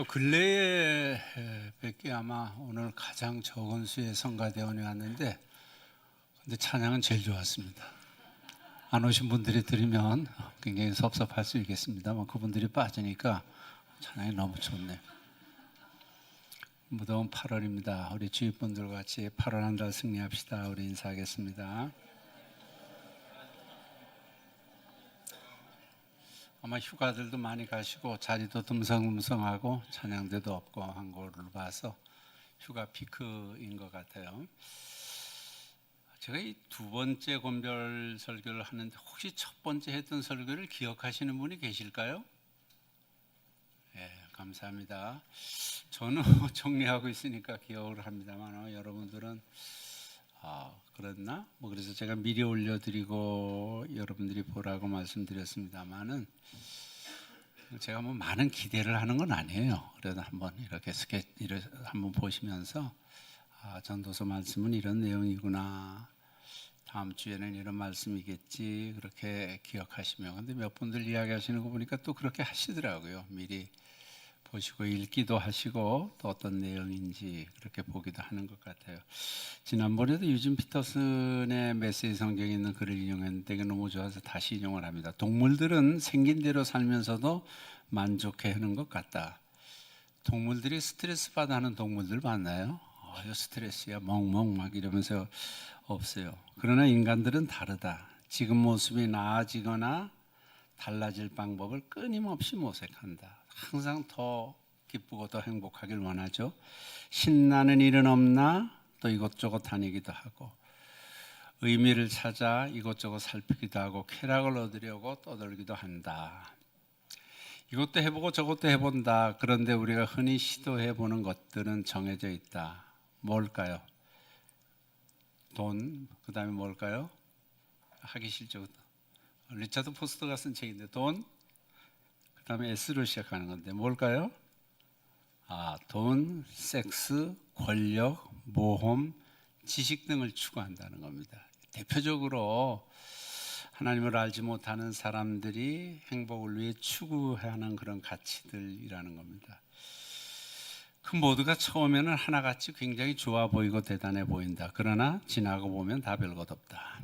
근래에 뵙기 아마 오늘 가장 적은 수의 성가대원이 왔는데, 근데 찬양은 제일 좋았습니다. 안 오신 분들이 들으면 굉장히 섭섭할 수 있겠습니다만 그분들이 빠지니까 찬양이 너무 좋네요. 무더운 8월입니다. 우리 주위분들과 같이 8월 한 달 승리합시다. 우리 인사하겠습니다. 아마 휴가들도 많이 가시고 자리도 듬성듬성하고 찬양대도 없고 한 거를 봐서 휴가 피크인 것 같아요. 제가 이 두 번째 권별 설교를 하는데 혹시 첫 번째 했던 설교를 기억하시는 분이 계실까요? 네, 감사합니다. 저는 정리하고 있으니까 기억을 합니다만 여러분들은 그랬나? 그래서 제가 미리 올려드리고 여러분들이 보라고 말씀드렸습니다만은 제가 뭐 많은 기대를 하는 건 아니에요. 그래도 한번 이렇게 스케치를 한번 보시면서 전도서 말씀은 이런 내용이구나. 다음 주에는 이런 말씀이겠지. 그렇게 기억하시면. 근데 몇 분들 이야기하시는 거 보니까 또 그렇게 하시더라고요. 미리 보시고 읽기도 하시고 또 어떤 내용인지 그렇게 보기도 하는 것 같아요. 지난번에도 유진 피터슨의 메시지 성경에 있는 글을 인용했는데 이게 너무 좋아서 다시 인용을 합니다. 동물들은 생긴 대로 살면서도 만족해하는 것 같다. 동물들이 스트레스 받아 하는 동물들 맞나요? 이거 스트레스야 멍멍 막 이러면서 없어요. 그러나 인간들은 다르다. 지금 모습이 나아지거나 달라질 방법을 끊임없이 모색한다. 항상 더 기쁘고 더 행복하길 원하죠. 신나는 일은 없나 또 이것저것 다니기도 하고 의미를 찾아 이것저것 살피기도 하고 쾌락을 얻으려고 떠들기도 한다. 이것도 해보고 저것도 해본다. 그런데 우리가 흔히 시도해보는 것들은 정해져 있다. 뭘까요? 돈, 그 다음에 뭘까요? 하기 싫죠. 리차드 포스터가 쓴 책인데 돈, 그 다음에 S로 시작하는 건데 뭘까요? 돈, 섹스, 권력, 모험, 지식 등을 추구한다는 겁니다. 대표적으로 하나님을 알지 못하는 사람들이 행복을 위해 추구하는 그런 가치들이라는 겁니다. 그 모두가 처음에는 하나같이 굉장히 좋아 보이고 대단해 보인다. 그러나 지나고 보면 다 별것 없다.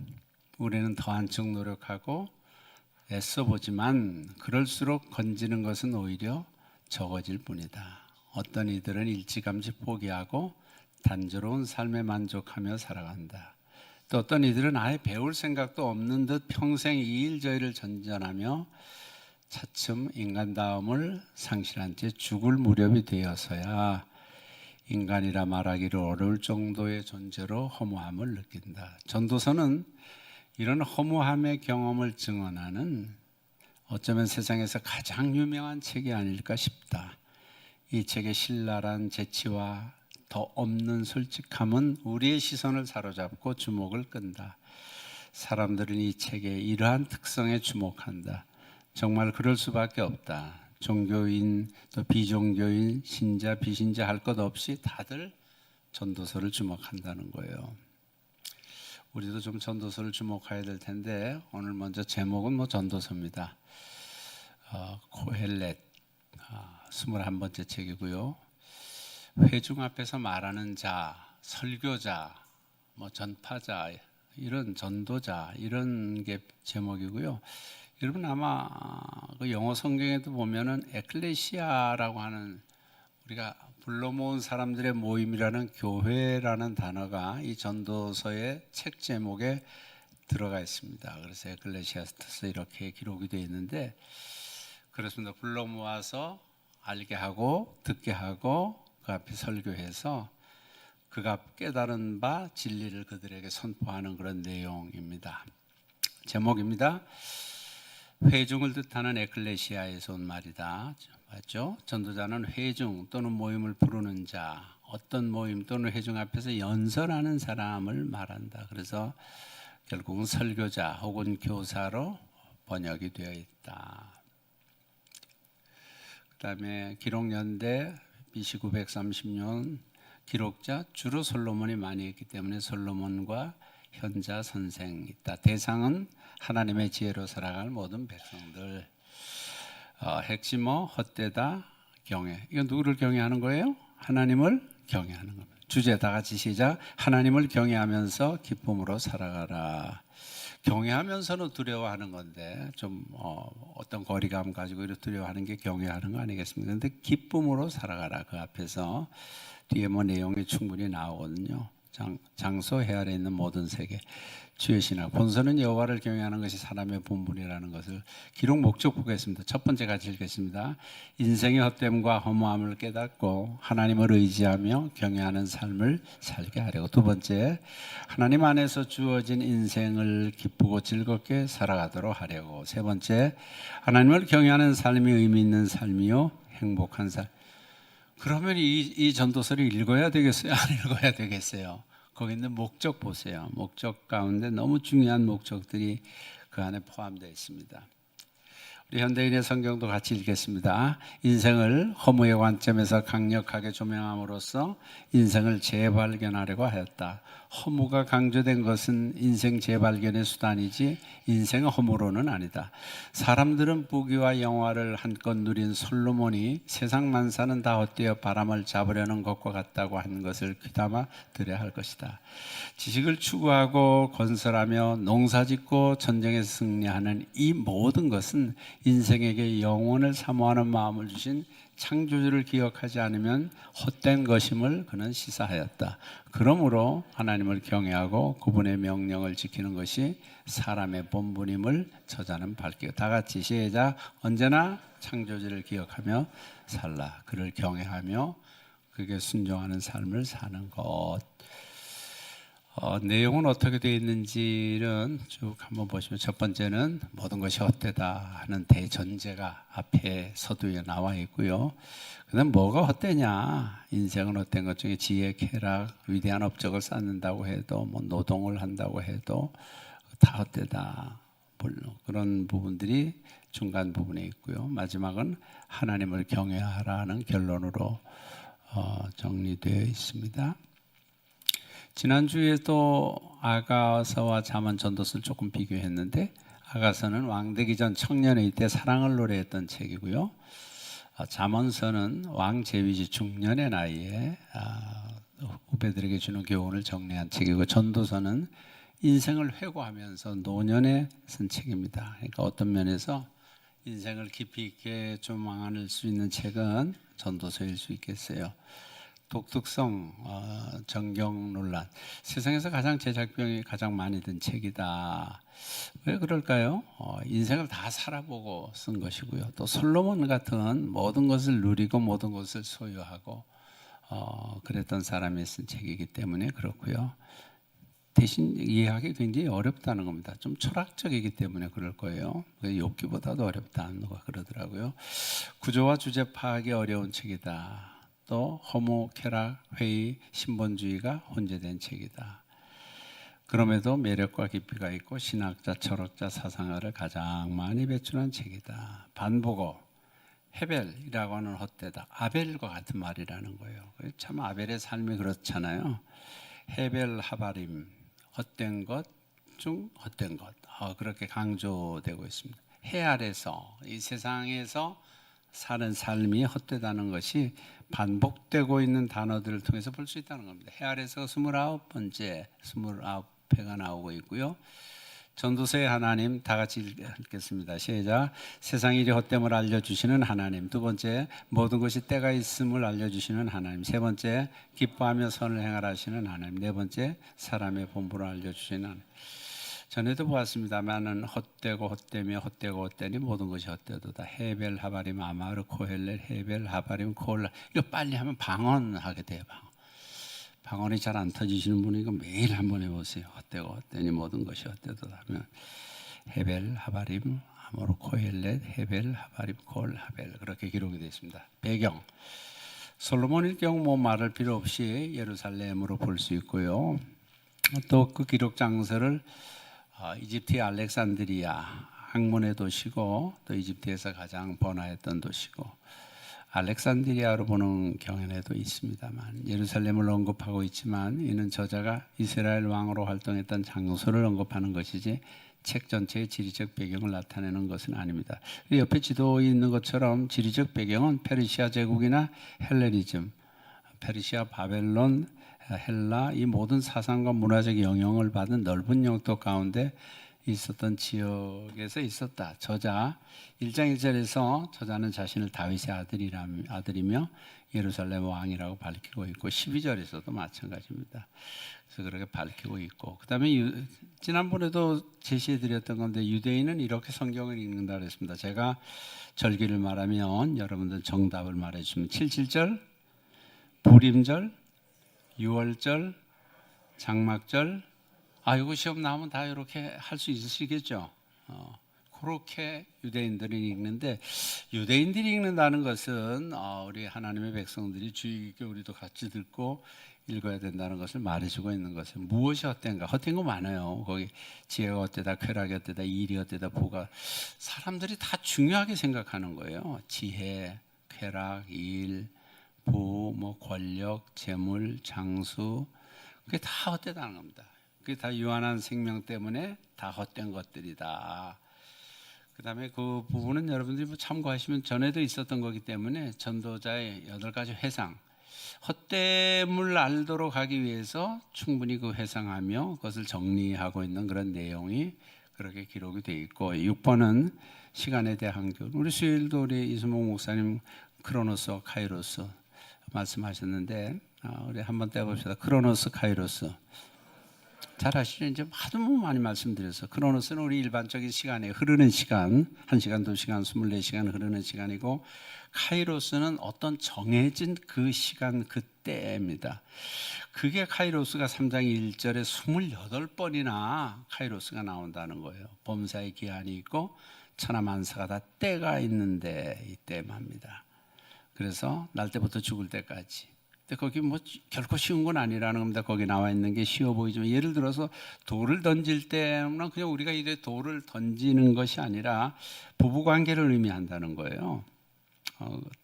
우리는 더 한층 노력하고 애써보지만 그럴수록 건지는 것은 오히려 적어질 뿐이다. 어떤 이들은 일찌감치 포기하고 단조로운 삶에 만족하며 살아간다. 또 어떤 이들은 아예 배울 생각도 없는 듯 평생 이 일 저 일을 전전하며 차츰 인간다움을 상실한 채 죽을 무렵이 되어서야 인간이라 말하기를 어려울 정도의 존재로 허무함을 느낀다. 전도서는 이런 허무함의 경험을 증언하는 어쩌면 세상에서 가장 유명한 책이 아닐까 싶다. 이 책의 신랄한 재치와 더 없는 솔직함은 우리의 시선을 사로잡고 주목을 끈다. 사람들은 이 책의 이러한 특성에 주목한다. 정말 그럴 수밖에 없다. 종교인 또 비종교인 신자 비신자 할 것 없이 다들 전도서를 주목한다는 거예요. 우리도 좀 전도서를 주목해야 될 텐데 오늘 먼저 제목은 전도서입니다. 코헬렛 21번째 책이고요. 회중 앞에서 말하는 자, 설교자, 전파자, 이런 전도자 이런 게 제목이고요. 여러분 아마 그 영어 성경에도 보면은 에클레시아라고 하는 우리가 불러 모은 사람들의 모임이라는 교회라는 단어가 이 전도서의 책 제목에 들어가 있습니다. 그래서 에클레시아스터스 이렇게 기록이 되어 있는데 그렇습니다. 불러 모아서 알게 하고 듣게 하고 그 앞에 설교해서 그가 깨달은 바 진리를 그들에게 선포하는 그런 내용입니다. 제목입니다. 회중을 뜻하는 에클레시아에서 온 말이다. 맞죠? 전도자는 회중 또는 모임을 부르는 자, 어떤 모임 또는 회중 앞에서 연설하는 사람을 말한다. 그래서 결국은 설교자 혹은 교사로 번역이 되어 있다. 그 다음에 기록연대 BC 930년 기록자 주로 솔로몬이 많이 했기 때문에 솔로몬과 현자 선생 있다. 대상은 하나님의 지혜로 살아갈 모든 백성들. 핵심은 헛되다, 경외. 이건 누구를 경외하는 거예요? 하나님을 경외하는 겁니다. 주제 다 같이 시작. 하나님을 경외하면서 기쁨으로 살아가라. 경외하면서는 두려워하는 건데 좀 어떤 거리감 가지고 이렇게 두려워하는 게 경외하는 거 아니겠습니까? 그런데 기쁨으로 살아가라. 그 앞에서 뒤에 뭐 내용이 충분히 나오거든요. 장소 해 아래 있는 모든 세계 주의 신학 본서는 여호와를 경외하는 것이 사람의 본분이라는 것을 기록 목적 보겠습니다. 첫 번째 같이 읽겠습니다. 인생의 헛됨과 허무함을 깨닫고 하나님을 의지하며 경외하는 삶을 살게 하려고. 두 번째, 하나님 안에서 주어진 인생을 기쁘고 즐겁게 살아가도록 하려고. 세 번째, 하나님을 경외하는 삶이 의미 있는 삶이요 행복한 삶. 그러면 이 전도서를 읽어야 되겠어요? 안 읽어야 되겠어요? 거기 있는 목적 보세요. 목적 가운데 너무 중요한 목적들이 그 안에 포함되어 있습니다. 우리 현대인의 성경도 같이 읽겠습니다. 인생을 허무의 관점에서 강력하게 조명함으로써 인생을 재발견하려고 하였다. 허무가 강조된 것은 인생 재발견의 수단이지 인생의 허무로는 아니다. 사람들은 부귀와 영화를 한껏 누린 솔로몬이 세상 만사는 다 헛되어 바람을 잡으려는 것과 같다고 하는 것을 귀담아 들어야 할 것이다. 지식을 추구하고 건설하며 농사짓고 전쟁에서 승리하는 이 모든 것은 인생에게 영원을 사모하는 마음을 주신 창조주를 기억하지 않으면 헛된 것임을 그는 시사하였다. 그러므로 하나님을 경외하고 그분의 명령을 지키는 것이 사람의 본분임을 저자는 밝히고. 다 같이 시작. 언제나 창조주를 기억하며 살라. 그를 경외하며 그에게 순종하는 삶을 사는 것. 내용은 어떻게 되어 있는지는 쭉 한번 보시면, 첫 번째는 모든 것이 헛되다 하는 대전제가 앞에 서두에 나와 있고요. 그다음 뭐가 헛되냐? 인생은 헛된 것 중에 지혜, 쾌락, 위대한 업적을 쌓는다고 해도 뭐 노동을 한다고 해도 다 헛되다. 물론 그런 부분들이 중간 부분에 있고요. 마지막은 하나님을 경외하라는 결론으로 정리되어 있습니다. 지난주에도 아가서와 잠언 전도서를 조금 비교했는데, 아가서는 왕 되기 전 청년의 때 사랑을 노래했던 책이고요. 잠언서는 왕 재위지 중년의 나이에 후배들에게 주는 교훈을 정리한 책이고, 전도서는 인생을 회고하면서 노년에 쓴 책입니다. 그러니까 어떤 면에서 인생을 깊이 있게 조망할 수 있는 책은 전도서일 수 있겠어요. 독특성, 정경 논란. 세상에서 가장 제작비용이 가장 많이 든 책이다. 왜 그럴까요? 인생을 다 살아보고 쓴 것이고요. 또 솔로몬 같은 모든 것을 누리고 모든 것을 소유하고 그랬던 사람이 쓴 책이기 때문에 그렇고요. 대신 이해하기 굉장히 어렵다는 겁니다. 좀 철학적이기 때문에 그럴 거예요. 욥기보다도 어렵다 누가 그러더라고요. 구조와 주제 파악이 어려운 책이다. 또 허무, 쾌락, 회의, 신본주의가 혼재된 책이다. 그럼에도 매력과 깊이가 있고 신학자, 철학자, 사상가를 가장 많이 배출한 책이다. 반보고, 헤벨이라고 하는 헛되다. 아벨과 같은 말이라는 거예요. 참 아벨의 삶이 그렇잖아요. 헤벨, 하바림, 헛된 것 중 헛된 것. 그렇게 강조되고 있습니다. 해 아래서, 이 세상에서 사는 삶이 헛되다는 것이 반복되고 있는 단어들을 통해서 볼 수 있다는 겁니다. 해 아래서 29번째, 29회가 나오고 있고요. 전도서의 하나님 다 같이 읽겠습니다. 시작. 세상 일이 헛됨을 알려주시는 하나님. 두 번째, 모든 것이 때가 있음을 알려주시는 하나님. 세 번째, 기뻐하며 선을 행하라 하시는 하나님. 네 번째, 사람의 본분을 알려주시는 하나님. 전에도 보았습니다만은 헛되고 헛되며 헛되고 헛되니 모든 것이 헛되도다. 헤벨, 하바림, 아마르, 코헬렛, 헤벨, 하바림, 코올라. 이거 빨리 하면 방언하게 돼요. 방언이 잘 안 터지시는 분이 이거 매일 한번 해보세요. 헛되고 헛되니 모든 것이 헛되도다 하면 헤벨, 하바림, 아마르, 코헬렛, 헤벨, 하바림, 코올, 하벨 그렇게 기록이 되어 있습니다. 배경. 솔로몬일 경우 뭐 말할 필요 없이 예루살렘으로 볼 수 있고요. 또 그 기록 장소를 이집트의 알렉산드리아 학문의 도시고 또 이집트에서 가장 번화했던 도시고 알렉산드리아로 보는 경연에도 있습니다만 예루살렘을 언급하고 있지만 이는 저자가 이스라엘 왕으로 활동했던 장소를 언급하는 것이지 책 전체의 지리적 배경을 나타내는 것은 아닙니다. 옆에 지도에 있는 것처럼 지리적 배경은 페르시아 제국이나 헬레니즘, 페르시아, 바벨론, 헬라 이 모든 사상과 문화적 영향을 받은 넓은 영토 가운데 있었던 지역에서 있었다. 저자 1장 1절에서 저자는 자신을 다윗의 아들이며 예루살렘 왕이라고 밝히고 있고 12절에서도 마찬가지입니다. 그래서 그렇게 밝히고 있고 그다음에 지난번에도 제시해드렸던 건데 유대인은 이렇게 성경을 읽는다 그랬습니다. 제가 절기를 말하면 여러분들 정답을 말해주시면 77절, 불임절, 유월절, 장막절 이거 시험 나오면 다 이렇게 할 수 있으시겠죠? 그렇게 유대인들이 읽는데 유대인들이 읽는다는 것은 우리 하나님의 백성들이 주의 깊게 우리도 같이 듣고 읽어야 된다는 것을 말해주고 있는 것은 무엇이 헛된가? 헛된 거 많아요. 거기 지혜가 어때다, 쾌락이 어때다, 일이 어때다, 부가 사람들이 다 중요하게 생각하는 거예요. 지혜, 쾌락, 일, 부, 권력, 재물, 장수 그게 다 헛되다는 겁니다. 그게 다 유한한 생명 때문에 다 헛된 것들이다. 그 다음에 그 부분은 여러분들이 참고하시면 전에도 있었던 거기 때문에 전도자의 8가지 회상 헛됨을 알도록 하기 위해서 충분히 그 회상하며 그것을 정리하고 있는 그런 내용이 그렇게 기록이 되어 있고 6번은 시간에 대한 교 우리 수요일도 우리 이수목 목사님 크로노스 카이로스 말씀하셨는데 우리 한번 떼봅시다. 크로노스 카이로스 잘 아시죠? 이제 하도 많이 말씀드려서 크로노스는 우리 일반적인 시간에 흐르는 시간 1시간, 2시간, 24시간 흐르는 시간이고 카이로스는 어떤 정해진 그 시간 그때입니다. 그게 카이로스가 3장 1절에 28번이나 카이로스가 나온다는 거예요. 범사의 기한이 있고 천하만사가 다 때가 있는데 이때입니다. 그래서 날 때부터 죽을 때까지. 근데 거기 결코 쉬운 건 아니라는 겁니다. 거기 나와 있는 게 쉬워 보이지만 예를 들어서 돌을 던질 때는 그냥 우리가 이래 돌을 던지는 것이 아니라 부부 관계를 의미한다는 거예요.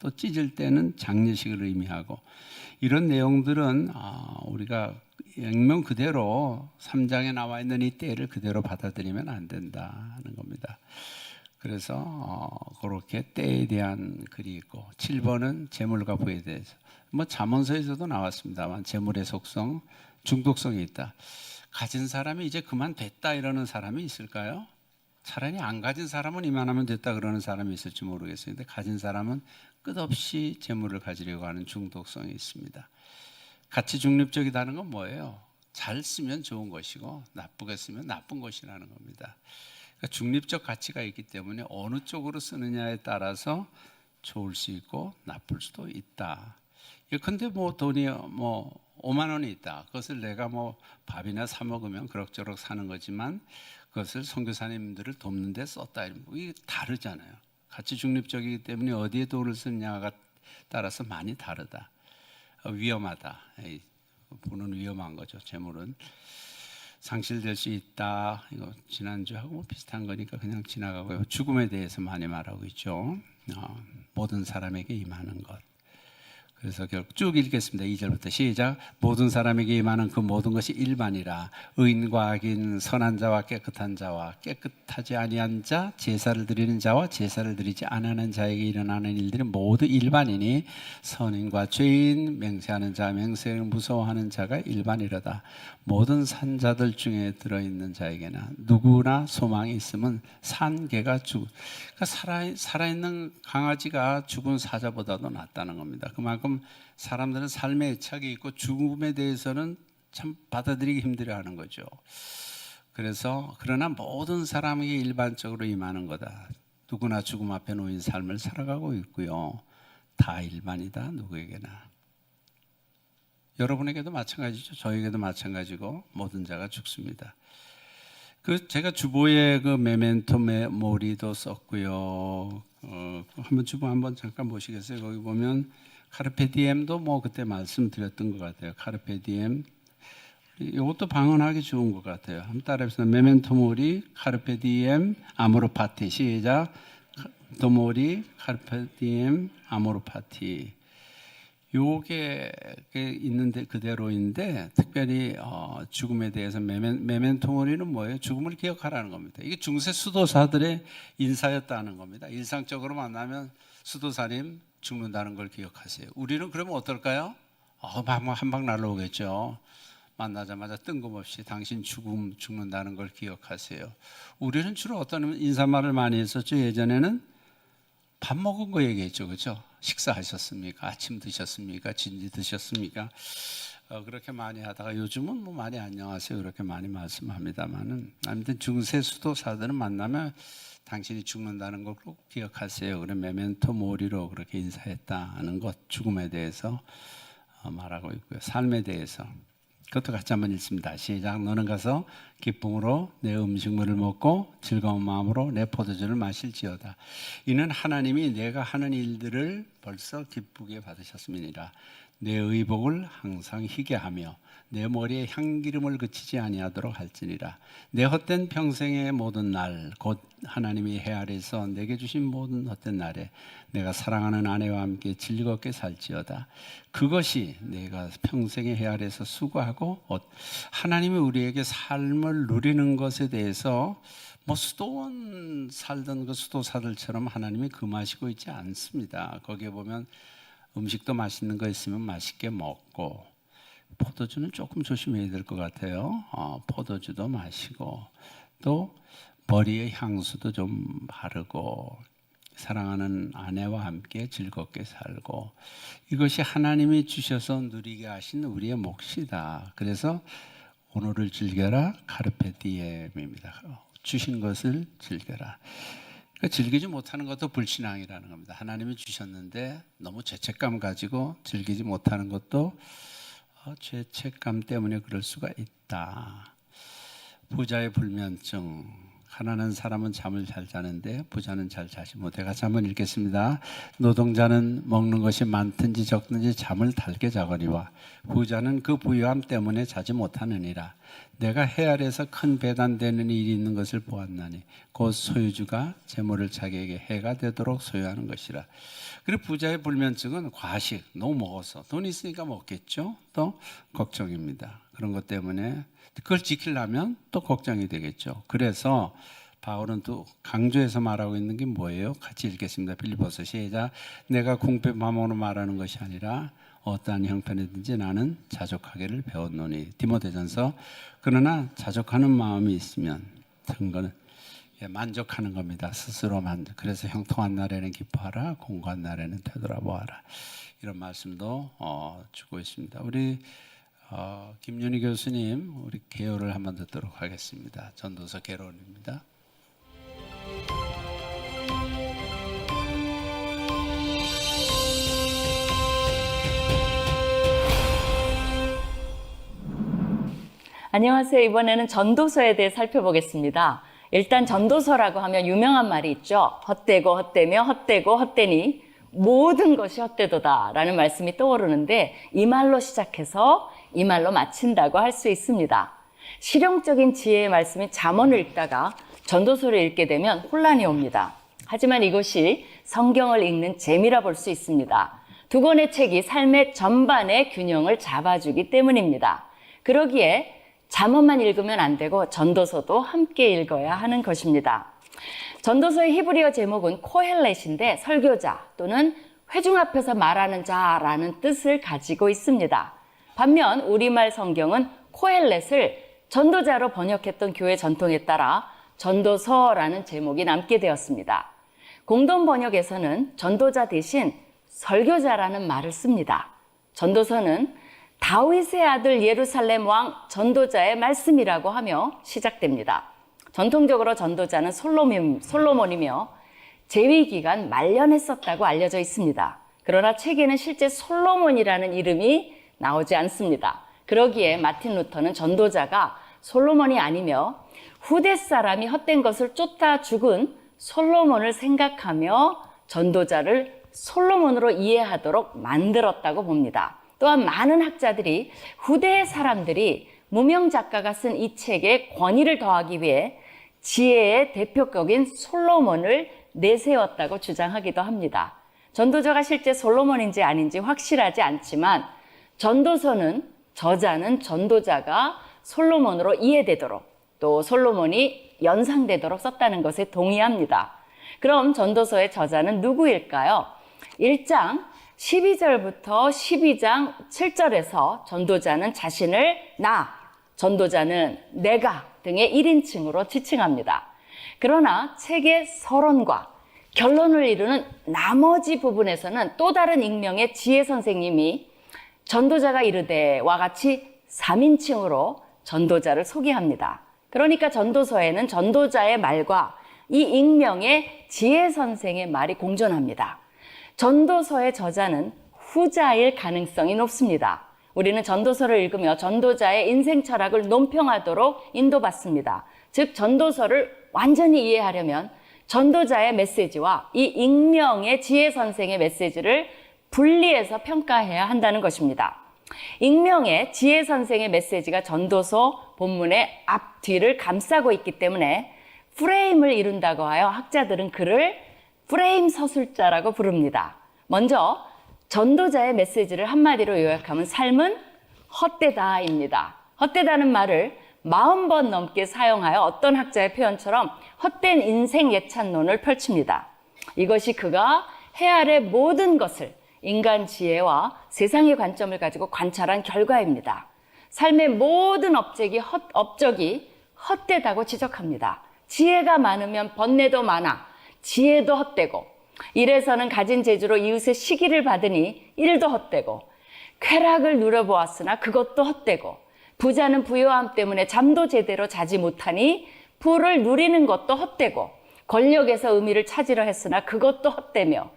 또 찢을 때는 장례식을 의미하고 이런 내용들은 우리가 액면 그대로 3장에 나와 있는 이 때를 그대로 받아들이면 안 된다는 겁니다. 그래서 그렇게 때에 대한 글이 있고 7번은 재물과 부에 대해서 잠언서에서도 나왔습니다만 재물의 속성, 중독성이 있다. 가진 사람이 이제 그만 됐다 이러는 사람이 있을까요? 차라리 안 가진 사람은 이만하면 됐다 그러는 사람이 있을지 모르겠어요. 근데 가진 사람은 끝없이 재물을 가지려고 하는 중독성이 있습니다. 가치 중립적이다는 건 뭐예요? 잘 쓰면 좋은 것이고 나쁘게 쓰면 나쁜 것이라는 겁니다. 그러니까 중립적 가치가 있기 때문에 어느 쪽으로 쓰느냐에 따라서 좋을 수 있고 나쁠 수도 있다. 근데 돈이 5만 원이 있다. 그것을 내가 밥이나 사 먹으면 그럭저럭 사는 거지만 그것을 선교사님들을 돕는 데 썼다. 이게 다르잖아요. 가치 중립적이기 때문에 어디에 돈을 쓰느냐가 따라서 많이 다르다. 위험하다. 부는 위험한 거죠. 재물은 상실될 수 있다. 이거 지난주하고 비슷한 거니까 그냥 지나가고요. 죽음에 대해서 많이 말하고 있죠. 모든 사람에게 임하는 것. 그래서 결국 쭉 읽겠습니다. 2절부터 시작. 모든 사람에게 임하는 그 모든 것이 일반이라. 의인과 악인, 선한 자와 깨끗한 자와 깨끗하지 아니한 자, 제사를 드리는 자와 제사를 드리지 않는 자에게 일어나는 일들이 모두 일반이니 선인과 죄인, 맹세하는 자, 맹세를 무서워하는 자가 일반이로다. 모든 산자들 중에 들어있는 자에게나 누구나 소망이 있으면 산 개가 그러니까 살아있는 강아지가 죽은 사자보다도 낫다는 겁니다. 그만큼 사람들은 삶에 애착이 있고 죽음에 대해서는 참 받아들이기 힘들어하는 거죠. 그러나 모든 사람에게 일반적으로 임하는 거다. 누구나 죽음 앞에 놓인 삶을 살아가고 있고요. 다 일반이다. 누구에게나. 여러분에게도 마찬가지죠. 저에게도 마찬가지고 모든 자가 죽습니다. 제가 주보에 메멘토 모리도 썼고요. 한번 주보 한번 잠깐 보시겠어요? 거기 보면 카르페 디엠도 그때 말씀드렸던 것 같아요. 카르페 디엠. 이것도 방언하기 좋은 것 같아요. 한번 따라해보세요. 메멘토 모리, 카르페 디엠, 아모르 파티. 시작. 도모리, 카르페 디엠, 아모르 파티. 요게 있는데 그대로인데 특별히 죽음에 대해서 메멘토 모리는 뭐예요? 죽음을 기억하라는 겁니다. 이게 중세 수도사들의 인사였다는 겁니다. 일상적으로 만나면 수도사님 죽는다는 걸 기억하세요. 우리는 그러면 어떨까요? 한 방 날라오겠죠. 만나자마자 뜬금없이 당신 죽는다는 걸 기억하세요. 우리는 주로 어떤 인사말을 많이 했었죠. 예전에는 밥 먹은 거 얘기했죠. 그렇죠? 식사하셨습니까? 아침 드셨습니까? 진지 드셨습니까? 그렇게 많이 하다가 요즘은 뭐 많이 안녕하세요 그렇게 많이 말씀합니다만은 아무튼 중세 수도사들은 만나면 당신이 죽는다는 걸 꼭 기억하세요. 그래 메멘토 모리로 그렇게 인사했다는 것, 죽음에 대해서 말하고 있고요. 삶에 대해서 그것도 같이 한번 읽습니다. 시작. 너는 가서 기쁨으로 내 음식물을 먹고 즐거운 마음으로 내 포도주를 마실지어다. 이는 하나님이 내가 하는 일들을 벌써 기쁘게 받으셨음이니라. 내 의복을 항상 희게 하며 내 머리에 향기름을 그치지 아니하도록 할지니라. 내 헛된 평생의 모든 날 곧 하나님이 해 아래서 내게 주신 모든 헛된 날에 내가 사랑하는 아내와 함께 즐겁게 살지어다. 그것이 내가 평생의 해 아래서 수고하고 하나님이 우리에게 삶을 누리는 것에 대해서 뭐 수도원 살던 그 수도사들처럼 하나님이 금하시고 있지 않습니다. 거기에 보면 음식도 맛있는 거 있으면 맛있게 먹고 포도주는 조금 조심해야 될 것 같아요. 포도주도 마시고 또 머리에 향수도 좀 바르고 사랑하는 아내와 함께 즐겁게 살고 이것이 하나님이 주셔서 누리게 하신 우리의 몫이다. 그래서 오늘을 즐겨라 카르페 디엠입니다. 주신 것을 즐겨라. 그러니까 즐기지 못하는 것도 불신앙이라는 겁니다. 하나님이 주셨는데 너무 죄책감 가지고 즐기지 못하는 것도 죄책감 때문에 그럴 수가 있다. 부자의 불면증. 가난한 사람은 잠을 잘 자는데 부자는 잘 자지 못해. 같이 한번 읽겠습니다. 노동자는 먹는 것이 많든지 적든지 잠을 달게 자거니와 부자는 그 부유함 때문에 자지 못하느니라. 내가 해 아래서 큰 배단되는 일이 있는 것을 보았나니 곧 소유주가 재물을 자기에게 해가 되도록 소유하는 것이라. 그리고 부자의 불면증은 과식, 너무 먹어서 돈 있으니까 먹겠죠. 또 걱정입니다. 그런 것 때문에 그걸 지키려면 또 걱정이 되겠죠. 그래서 바울은 또 강조해서 말하고 있는 게 뭐예요? 같이 읽겠습니다. 빌립보서 시작. 내가 궁핍 마음으로 말하는 것이 아니라 어떠한 형편이든지 나는 자족하기를 배웠노니. 디모데전서. 그러나 자족하는 마음이 있으면 그거는 만족하는 겁니다. 스스로 만족. 그래서 형통한 날에는 기뻐하라, 공고한 날에는 되돌아보아라. 이런 말씀도 주고 있습니다. 우리 김윤희 교수님 우리 개요를 한번 듣도록 하겠습니다. 전도서 개론입니다. 안녕하세요. 이번에는 전도서에 대해 살펴보겠습니다. 일단 전도서라고 하면 유명한 말이 있죠. 헛되고 헛되며 헛되고 헛되니 모든 것이 헛되도다 라는 말씀이 떠오르는데 이 말로 시작해서 이 말로 마친다고 할 수 있습니다. 실용적인 지혜의 말씀인 잠언을 읽다가 전도서를 읽게 되면 혼란이 옵니다. 하지만 이것이 성경을 읽는 재미라 볼 수 있습니다. 두 권의 책이 삶의 전반의 균형을 잡아주기 때문입니다. 그러기에 잠언만 읽으면 안 되고 전도서도 함께 읽어야 하는 것입니다. 전도서의 히브리어 제목은 코헬렛인데 설교자 또는 회중 앞에서 말하는 자라는 뜻을 가지고 있습니다. 반면 우리말 성경은 코헬렛을 전도자로 번역했던 교회 전통에 따라 전도서라는 제목이 남게 되었습니다. 공동 번역에서는 전도자 대신 설교자라는 말을 씁니다. 전도서는 다윗의 아들 예루살렘 왕 전도자의 말씀이라고 하며 시작됩니다. 전통적으로 전도자는 솔로몬이며 재위기간 말년했었다고 알려져 있습니다. 그러나 책에는 실제 솔로몬이라는 이름이 나오지 않습니다. 그러기에 마틴 루터는 전도자가 솔로몬이 아니며 후대 사람이 헛된 것을 쫓아 죽은 솔로몬을 생각하며 전도자를 솔로몬으로 이해하도록 만들었다고 봅니다. 또한 많은 학자들이 후대의 사람들이 무명 작가가 쓴 이 책에 권위를 더하기 위해 지혜의 대표격인 솔로몬을 내세웠다고 주장하기도 합니다. 전도자가 실제 솔로몬인지 아닌지 확실하지 않지만 전도서는 저자는 전도자가 솔로몬으로 이해되도록 또 솔로몬이 연상되도록 썼다는 것에 동의합니다. 그럼 전도서의 저자는 누구일까요? 1장 12절부터 12장 7절에서 전도자는 자신을 나, 전도자는 내가 등의 1인칭으로 지칭합니다. 그러나 책의 서론과 결론을 이루는 나머지 부분에서는 또 다른 익명의 지혜 선생님이 전도자가 이르되와 같이 3인칭으로 전도자를 소개합니다. 그러니까 전도서에는 전도자의 말과 이 익명의 지혜 선생의 말이 공존합니다. 전도서의 저자는 후자일 가능성이 높습니다. 우리는 전도서를 읽으며 전도자의 인생 철학을 논평하도록 인도받습니다. 즉 전도서를 완전히 이해하려면 전도자의 메시지와 이 익명의 지혜 선생의 메시지를 분리해서 평가해야 한다는 것입니다. 익명의 지혜 선생의 메시지가 전도서 본문의 앞뒤를 감싸고 있기 때문에 프레임을 이룬다고 하여 학자들은 그를 프레임 서술자라고 부릅니다. 먼저 전도자의 메시지를 한마디로 요약하면 삶은 헛되다입니다. 헛되다는 말을 40번 넘게 사용하여 어떤 학자의 표현처럼 헛된 인생 예찬론을 펼칩니다. 이것이 그가 해아래 모든 것을 인간 지혜와 세상의 관점을 가지고 관찰한 결과입니다. 삶의 모든 업적이 헛되다고 지적합니다. 지혜가 많으면 번뇌도 많아 지혜도 헛되고, 일에서는 가진 재주로 이웃의 시기를 받으니 일도 헛되고, 쾌락을 누려보았으나 그것도 헛되고, 부자는 부요함 때문에 잠도 제대로 자지 못하니 부를 누리는 것도 헛되고, 권력에서 의미를 찾으려 했으나 그것도 헛되며,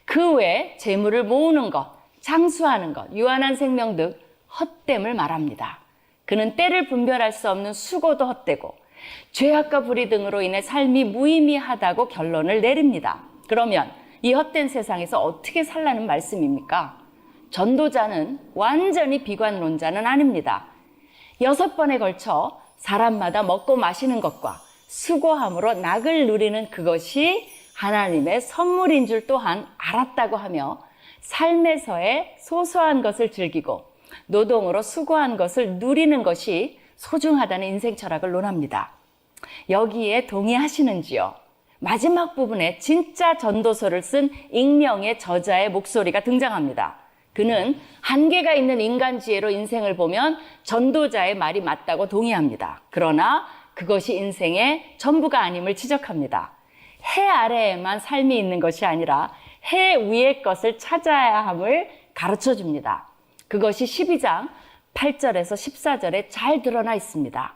그 외에 재물을 모으는 것, 장수하는 것, 유한한 생명 등 헛됨을 말합니다. 그는 때를 분별할 수 없는 수고도 헛되고 죄악과 불의 등으로 인해 삶이 무의미하다고 결론을 내립니다. 그러면 이 헛된 세상에서 어떻게 살라는 말씀입니까? 전도자는 완전히 비관론자는 아닙니다. 6번에 걸쳐 사람마다 먹고 마시는 것과 수고함으로 낙을 누리는 그것이 하나님의 선물인 줄 또한 알았다고 하며 삶에서의 소소한 것을 즐기고 노동으로 수고한 것을 누리는 것이 소중하다는 인생 철학을 논합니다. 여기에 동의하시는지요? 마지막 부분에 진짜 전도서를 쓴 익명의 저자의 목소리가 등장합니다. 그는 한계가 있는 인간 지혜로 인생을 보면 전도자의 말이 맞다고 동의합니다. 그러나 그것이 인생의 전부가 아님을 지적합니다. 해 아래에만 삶이 있는 것이 아니라 해 위의 것을 찾아야 함을 가르쳐 줍니다. 그것이 12장 8절에서 14절에 잘 드러나 있습니다.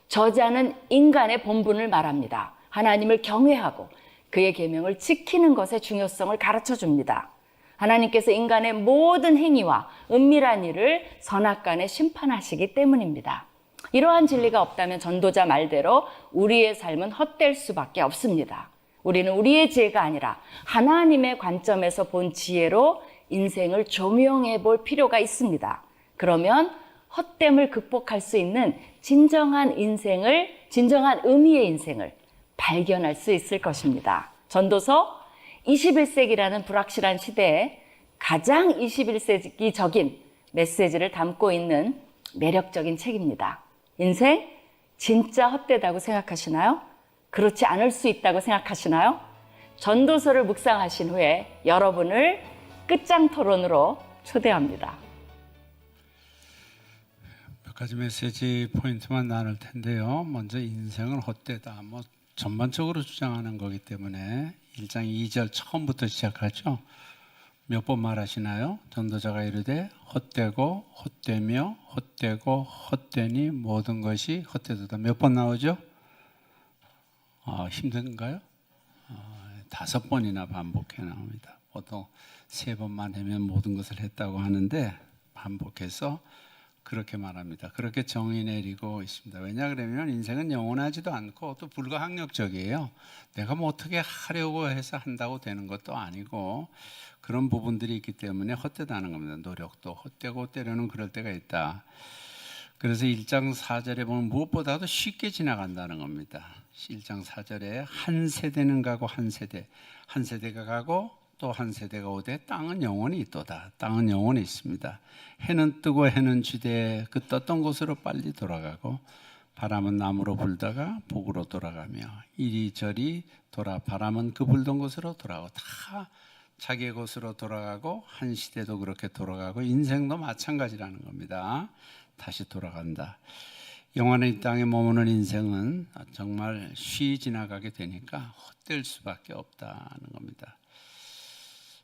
저자는 인간의 본분을 말합니다. 하나님을 경외하고 그의 계명을 지키는 것의 중요성을 가르쳐 줍니다. 하나님께서 인간의 모든 행위와 은밀한 일을 선악간에 심판하시기 때문입니다. 이러한 진리가 없다면 전도자 말대로 우리의 삶은 헛될 수밖에 없습니다. 우리는 우리의 지혜가 아니라 하나님의 관점에서 본 지혜로 인생을 조명해 볼 필요가 있습니다. 그러면 헛됨을 극복할 수 있는 진정한 의미의 인생을 발견할 수 있을 것입니다. 전도서 21세기라는 불확실한 시대에 가장 21세기적인 메시지를 담고 있는 매력적인 책입니다. 인생 진짜 헛되다고 생각하시나요? 그렇지 않을 수 있다고 생각하시나요? 전도서를 묵상하신 후에 여러분을 끝장 토론으로 초대합니다. 몇 가지 메시지 포인트만 나눌 텐데요. 먼저 인생은 헛되다. 전반적으로 주장하는 거기 때문에 1장 2절 처음부터 시작하죠. 몇 번 말하시나요? 전도자가 이르되 헛되고 헛되며 헛되고 헛되니 모든 것이 헛되도다. 몇 번 나오죠? 힘든가요? 5번이나 반복해 나옵니다. 보통 3번만 하면 모든 것을 했다고 하는데 반복해서 그렇게 말합니다. 그렇게 정의 내리고 있습니다. 왜냐 그러면 인생은 영원하지도 않고 또 불가항력적이에요. 내가 어떻게 하려고 해서 한다고 되는 것도 아니고 그런 부분들이 있기 때문에 헛되다는 겁니다. 노력도 헛되고 때로는 그럴 때가 있다. 그래서 1장 4절에 보면 무엇보다도 쉽게 지나간다는 겁니다. 1장 4절에 한 세대는 가고 한 세대가 가고 또 한 세대가 오되 땅은 영원히 있도다. 땅은 영원히 있습니다. 해는 뜨고 해는 쥐되 그 떴던 곳으로 빨리 돌아가고 바람은 남으로 불다가 북으로 돌아가며 이리저리 돌아 바람은 그 불던 곳으로 돌아가고 다 자기의 곳으로 돌아가고 한 시대도 그렇게 돌아가고 인생도 마찬가지라는 겁니다. 다시 돌아간다. 영원한 이 땅에 머무는 인생은 정말 쉬 지나가게 되니까 헛될 수밖에 없다는 겁니다.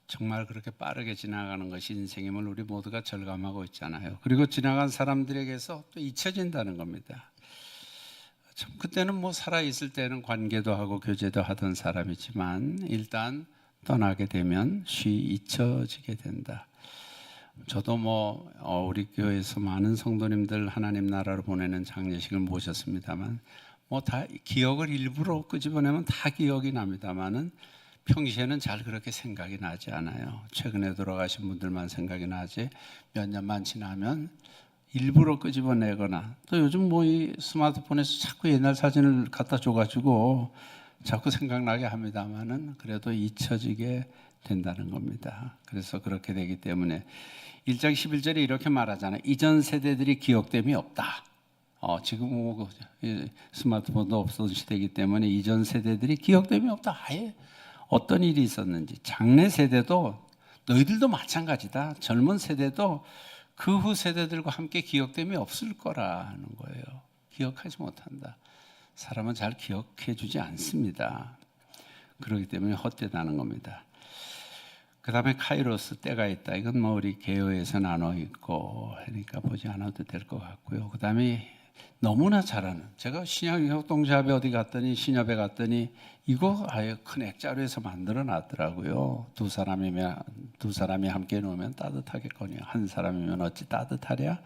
정말 그렇게 빠르게 지나가는 것이 인생임을 우리 모두가 절감하고 있잖아요. 그리고 지나간 사람들에게서 또 잊혀진다는 겁니다. 참 그때는 뭐 살아 있을 때는 관계도 하고 교제도 하던 사람이지만 일단 떠나게 되면 쉬 잊혀지게 된다. 저도 우리 교회에서 많은 성도님들 하나님 나라로 보내는 장례식을 모셨습니다만 다 기억을 일부러 끄집어내면 다 기억이 납니다만은 평시에는 잘 그렇게 생각이 나지 않아요. 최근에 돌아가신 분들만 생각이 나지 몇 년만 지나면 일부러 끄집어내거나 또 요즘 이 스마트폰에서 자꾸 옛날 사진을 갖다 줘가지고 자꾸 생각나게 합니다만은 그래도 잊혀지게 된다는 겁니다. 그래서 그렇게 되기 때문에 1장 11절에 이렇게 말하잖아요. 이전 세대들이 기억됨이 없다. 지금 스마트폰도 없어진 시대이기 때문에 이전 세대들이 기억됨이 없다. 아예 어떤 일이 있었는지 장래 세대도 너희들도 마찬가지다. 젊은 세대도 그 후 세대들과 함께 기억됨이 없을 거라는 거예요. 기억하지 못한다. 사람은 잘 기억해 주지 않습니다. 그렇기 때문에 헛되다는 겁니다. 그 다음에 카이로스 때가 있다. 이건 우리 개요에서 나눠 있고 하니까 보지 않아도 될 것 같고요. 그 다음에 너무나 잘하는, 제가 신약협동조합에 어디 갔더니 신협에 갔더니 이거 아예 큰 액자루에서 만들어 놨더라고요. 두 사람이 함께 놓으면 따뜻하겠거니와 한 사람이면 어찌 따뜻하랴.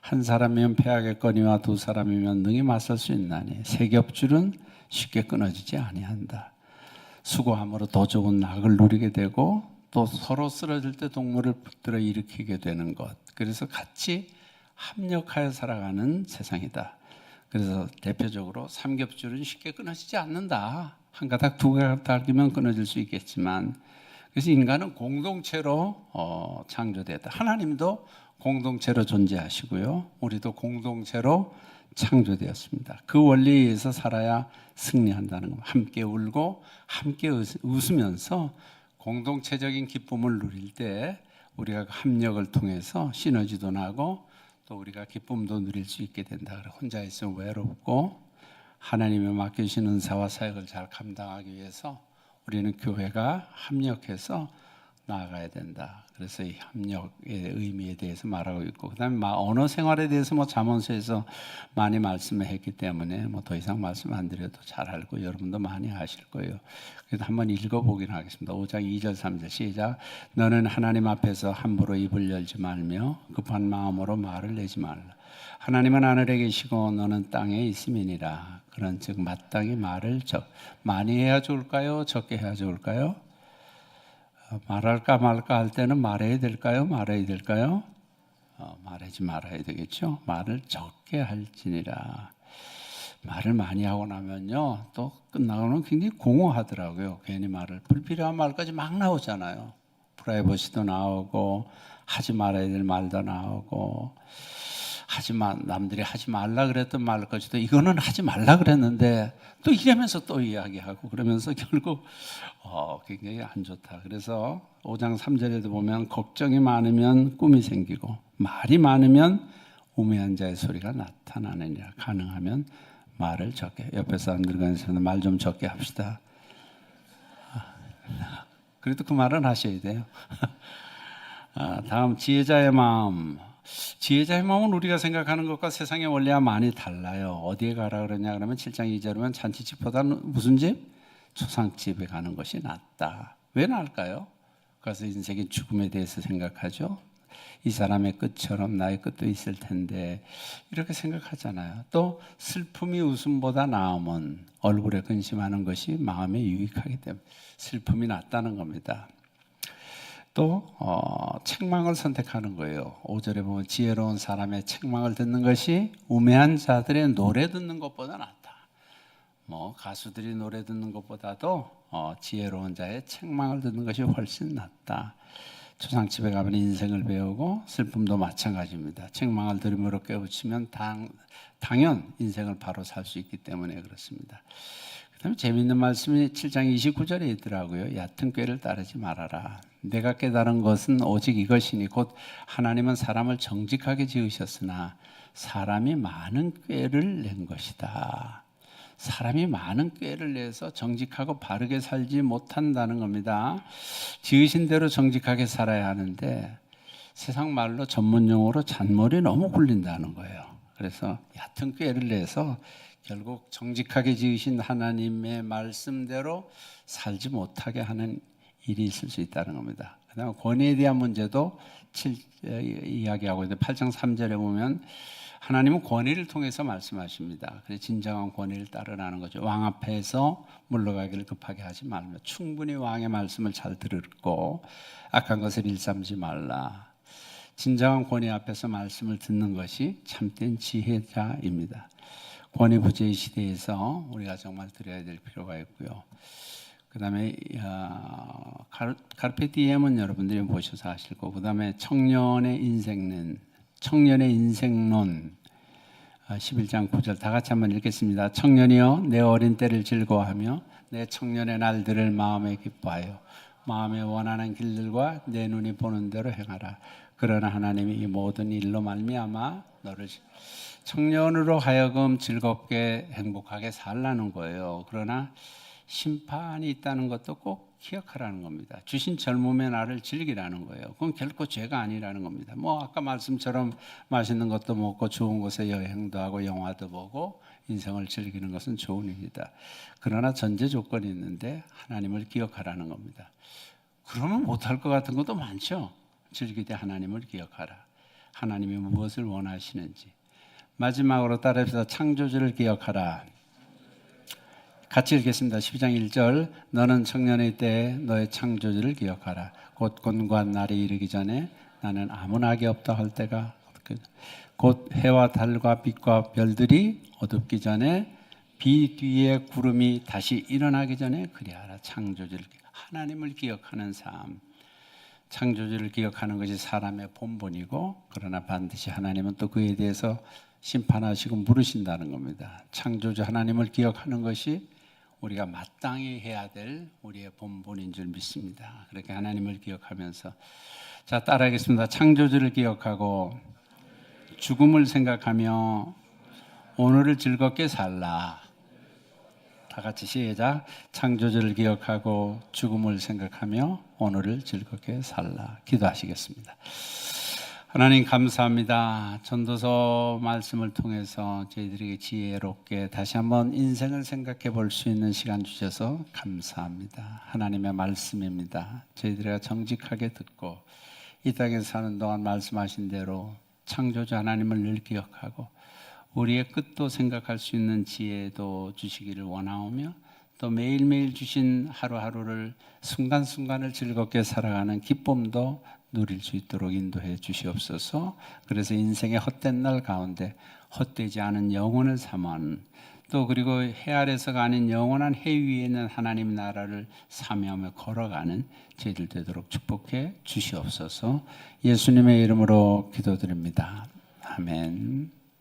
한 사람이면 패하겠거니와 두 사람이면 능히 맞설 수 있나니 세 겹줄은 쉽게 끊어지지 아니한다. 수고함으로 더 좋은 낙을 누리게 되고 또 서로 쓰러질 때 동물을 붙들어 일으키게 되는 것. 그래서 같이 합력하여 살아가는 세상이다. 그래서 대표적으로 삼겹줄은 쉽게 끊어지지 않는다. 한 가닥 두 가닥이면 끊어질 수 있겠지만 그래서 인간은 공동체로 창조됐다. 하나님도 공동체로 존재하시고요. 우리도 공동체로 창조되었습니다. 그 원리에 의해서 살아야 승리한다는 것. 함께 울고 함께 웃으면서 공동체적인 기쁨을 누릴 때 우리가 합력을 통해서 시너지도 나고 또 우리가 기쁨도 누릴 수 있게 된다. 혼자 있으면 외롭고 하나님의 맡겨주신 은사와 사역을 잘 감당하기 위해서 우리는 교회가 합력해서 나아가야 된다. 그래서 이 협력의 의미에 대해서 말하고 있고, 그다음에 언어 생활에 대해서 잠언서에서 많이 말씀을 했기 때문에 더 이상 말씀 안 드려도 잘 알고 여러분도 많이 아실 거예요. 그래서 한번 읽어보긴 하겠습니다. 5장 2절 3절 시작. 너는 하나님 앞에서 함부로 입을 열지 말며 급한 마음으로 말을 내지 말라. 하나님은 하늘에 계시고 너는 땅에 있음이니라. 그런즉 마땅히 말을 많이 해야 좋을까요? 적게 해야 좋을까요? 말할까 말까 할 때는 말해야 될까요? 말해야 될까요? 말하지 말아야 되겠죠. 말을 적게 할지니라. 말을 많이 하고 나면요 또 끝나고는 굉장히 공허하더라고요. 괜히 말을 불필요한 말까지 막 나오잖아요. 프라이버시도 나오고 하지 말아야 될 말도 나오고 남들이 하지 말라 그랬던 말까지도 이거는 하지 말라 그랬는데 또 이러면서 또 이야기하고 그러면서 결국 굉장히 안 좋다. 그래서 5장 3절에도 보면 걱정이 많으면 꿈이 생기고 말이 많으면 우매한 자의 소리가 나타나느니라. 가능하면 말을 적게. 옆에 사람들과 말 좀 적게 합시다. 그래도 그 말은 하셔야 돼요. 다음 지혜자의 마음. 지혜자의 마음은 우리가 생각하는 것과 세상의 원리와 많이 달라요. 어디에 가라 그러냐 그러면 7장 2절이면 잔치집보다는 무슨 집? 초상집에 가는 것이 낫다. 왜 나을까요? 그래서 인생의 죽음에 대해서 생각하죠. 이 사람의 끝처럼 나의 끝도 있을 텐데 이렇게 생각하잖아요. 또 슬픔이 웃음보다 나음은 얼굴에 근심하는 것이 마음에 유익하기 때문에 슬픔이 낫다는 겁니다. 또 책망을 선택하는 거예요. 5절에 보면 지혜로운 사람의 책망을 듣는 것이 우매한 자들의 노래 듣는 것보다 낫다. 뭐 가수들이 노래 듣는 것보다도 지혜로운 자의 책망을 듣는 것이 훨씬 낫다. 초상집에 가면 인생을 배우고 슬픔도 마찬가지입니다. 책망을 들음으로 깨우치면 당연 인생을 바로 살 수 있기 때문에 그렇습니다. 그다음에 재미있는 말씀이 7장 29절에 있더라고요. 얕은 꾀를 따르지 말아라. 내가 깨달은 것은 오직 이것이니 곧 하나님은 사람을 정직하게 지으셨으나 사람이 많은 꾀를 낸 것이다. 사람이 많은 꾀를 내서 정직하고 바르게 살지 못한다는 겁니다. 지으신 대로 정직하게 살아야 하는데 세상 말로 전문용어로 잔머리 너무 굴린다는 거예요. 그래서 얕은 꾀를 내서 결국 정직하게 지으신 하나님의 말씀대로 살지 못하게 하는 일이 있을 수 있다는 겁니다. 그다음에 권위에 대한 문제도 이야기하고 있는데 8장 3절에 보면 하나님은 권위를 통해서 말씀하십니다. 그래서 진정한 권위를 따르라는 거죠. 왕 앞에서 물러가기를 급하게 하지 말며 충분히 왕의 말씀을 잘 들었고 악한 것을 일삼지 말라. 진정한 권위 앞에서 말씀을 듣는 것이 참된 지혜자입니다. 권위 부재의 시대에서 우리가 정말 드려야 될 필요가 있고요. 그 다음에 카르페 디엠은 여러분들이 보셔서 아실 거고, 그 다음에 청년의 인생론 11장 9절 다 같이 한번 읽겠습니다. 청년이여 내 어린 때를 즐거워하며 내 청년의 날들을 마음에 기뻐하여 마음에 원하는 길들과 내 눈이 보는 대로 행하라. 그러나 하나님이 이 모든 일로 말미암아 너를 청년으로 하여금 즐겁게 행복하게 살라는 거예요. 그러나 심판이 있다는 것도 꼭 기억하라는 겁니다. 주신 젊음의 날을 즐기라는 거예요. 그건 결코 죄가 아니라는 겁니다. 뭐 아까 말씀처럼 맛있는 것도 먹고 좋은 곳에 여행도 하고 영화도 보고 인생을 즐기는 것은 좋은 일이다. 그러나 전제 조건이 있는데 하나님을 기억하라는 겁니다. 그러면 못할 것 같은 것도 많죠. 즐기되 하나님을 기억하라. 하나님이 무엇을 원하시는지. 마지막으로 따라해서 창조주를 기억하라. 같이 읽겠습니다. 12장 1절 너는 청년의 때에 너의 창조주를 기억하라. 곧 곤고한 날이 이르기 전에 나는 아무 낙이 없다 할 때가 곧 해와 달과 빛과 별들이 어둡기 전에 비 뒤에 구름이 다시 일어나기 전에 그리하라. 창조주를 하나님을 기억하는 삶. 창조주를 기억하는 것이 사람의 본분이고 그러나 반드시 하나님은 또 그에 대해서 심판하시고 물으신다는 겁니다. 창조주 하나님을 기억하는 것이 우리가 마땅히 해야 될 우리의 본분인 줄 믿습니다. 그렇게 하나님을 기억하면서 자 따라하겠습니다. 창조주를 기억하고 죽음을 생각하며 오늘을 즐겁게 살라. 다 같이 시작. 창조주를 기억하고 죽음을 생각하며 오늘을 즐겁게 살라. 기도하시겠습니다. 하나님 감사합니다. 전도서 말씀을 통해서 저희들에게 지혜롭게 다시 한번 인생을 생각해 볼 수 있는 시간 주셔서 감사합니다. 하나님의 말씀입니다. 저희들이 정직하게 듣고 이 땅에서 사는 동안 말씀하신 대로 창조주 하나님을 늘 기억하고 우리의 끝도 생각할 수 있는 지혜도 주시기를 원하오며 또 매일매일 주신 하루하루를 순간순간을 즐겁게 살아가는 기쁨도 누릴 수 있도록 인도해 주시옵소서. 그래서 인생의 헛된 날 가운데 헛되지 않은 영혼을 삼아는 또 그리고 해 아래서가 아닌 영원한 해 위에 있는 하나님 나라를 사모하며 걸어가는 저희들 되도록 축복해 주시옵소서. 예수님의 이름으로 기도드립니다. 아멘.